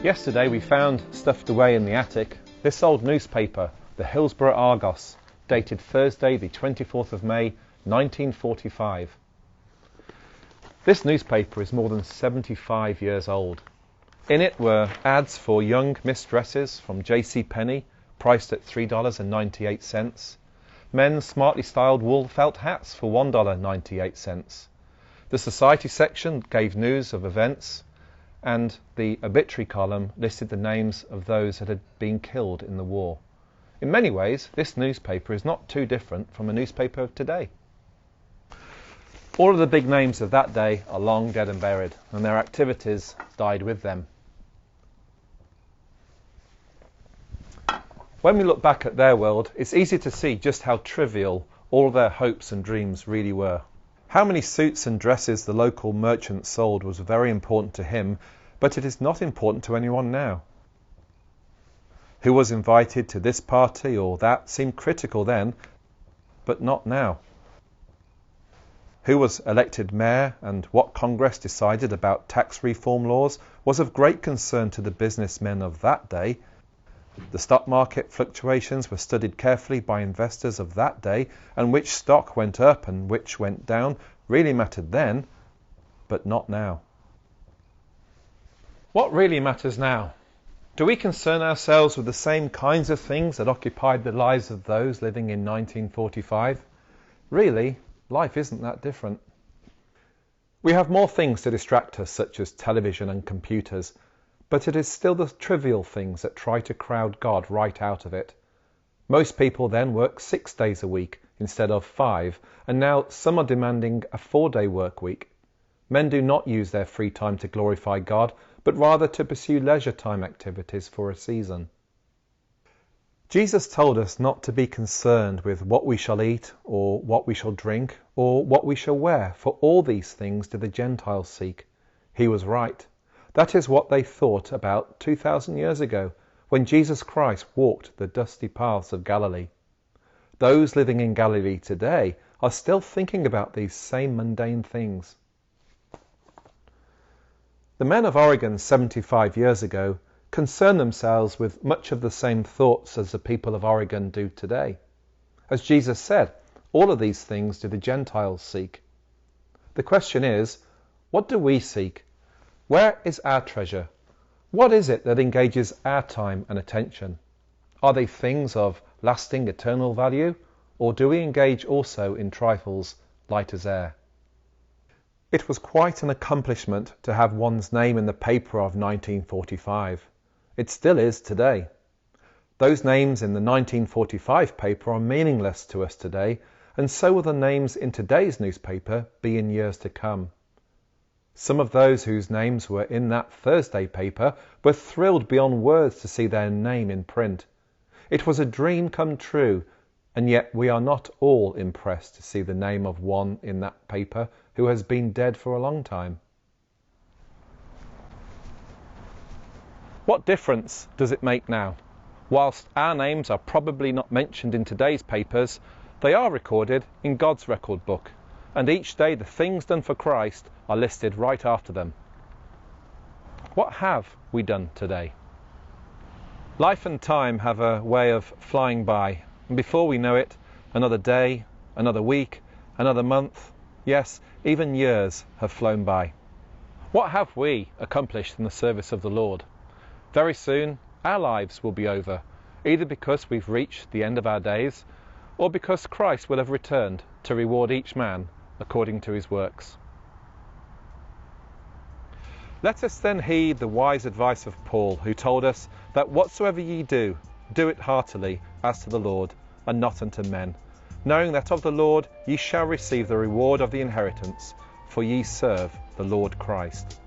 Yesterday we found, stuffed away in the attic, this old newspaper, the Hillsborough Argos, dated Thursday the 24th of May 1945. This newspaper is more than 75 years old. In it were ads for young Miss dresses from JCPenney, priced at $3.98, men's smartly styled wool felt hats for $1.98. The society section gave news of events, and the obituary column listed the names of those that had been killed in the war. In many ways, this newspaper is not too different from a newspaper of today. All of the big names of that day are long dead and buried, and their activities died with them. When we look back at their world, it's easy to see just how trivial all their hopes and dreams really were. How many suits and dresses the local merchant sold was very important to him, but it is not important to anyone now. Who was invited to this party or that seemed critical then, but not now. Who was elected mayor and what Congress decided about tax reform laws was of great concern to the businessmen of that day. The stock market fluctuations were studied carefully by investors of that day, and which stock went up and which went down really mattered then, but not now. What really matters now? Do we concern ourselves with the same kinds of things that occupied the lives of those living in 1945? Really, life isn't that different. We have more things to distract us, such as television and computers, but it is still the trivial things that try to crowd God right out of it. Most people then work 6 days a week instead of 5, and now some are demanding a 4-day work week. Men do not use their free time to glorify God, but rather to pursue leisure time activities for a season. Jesus told us not to be concerned with what we shall eat, or what we shall drink, or what we shall wear, for all these things do the Gentiles seek. He was right. That is what they thought about 2,000 years ago, when Jesus Christ walked the dusty paths of Galilee. Those living in Galilee today are still thinking about these same mundane things. The men of Oregon 75 years ago concerned themselves with much of the same thoughts as the people of Oregon do today. As Jesus said, all of these things do the Gentiles seek. The question is, what do we seek? Where is our treasure? What is it that engages our time and attention? Are they things of lasting eternal value, or do we engage also in trifles light as air? It was quite an accomplishment to have one's name in the paper of 1945. It still is today. Those names in the 1945 paper are meaningless to us today, and so will the names in today's newspaper be in years to come. Some of those whose names were in that Thursday paper were thrilled beyond words to see their name in print. It was a dream come true, and yet we are not all impressed to see the name of one in that paper who has been dead for a long time. What difference does it make now? Whilst our names are probably not mentioned in today's papers, they are recorded in God's record book, and each day the things done for Christ are listed right after them. What have we done today? Life and time have a way of flying by, and before we know it, another day, another week, another month, yes, even years have flown by. What have we accomplished in the service of the Lord? Very soon, our lives will be over, either because we've reached the end of our days, or because Christ will have returned to reward each man according to his works. Let us then heed the wise advice of Paul, who told us that whatsoever ye do, do it heartily as to the Lord, and not unto men, knowing that of the Lord ye shall receive the reward of the inheritance, for ye serve the Lord Christ.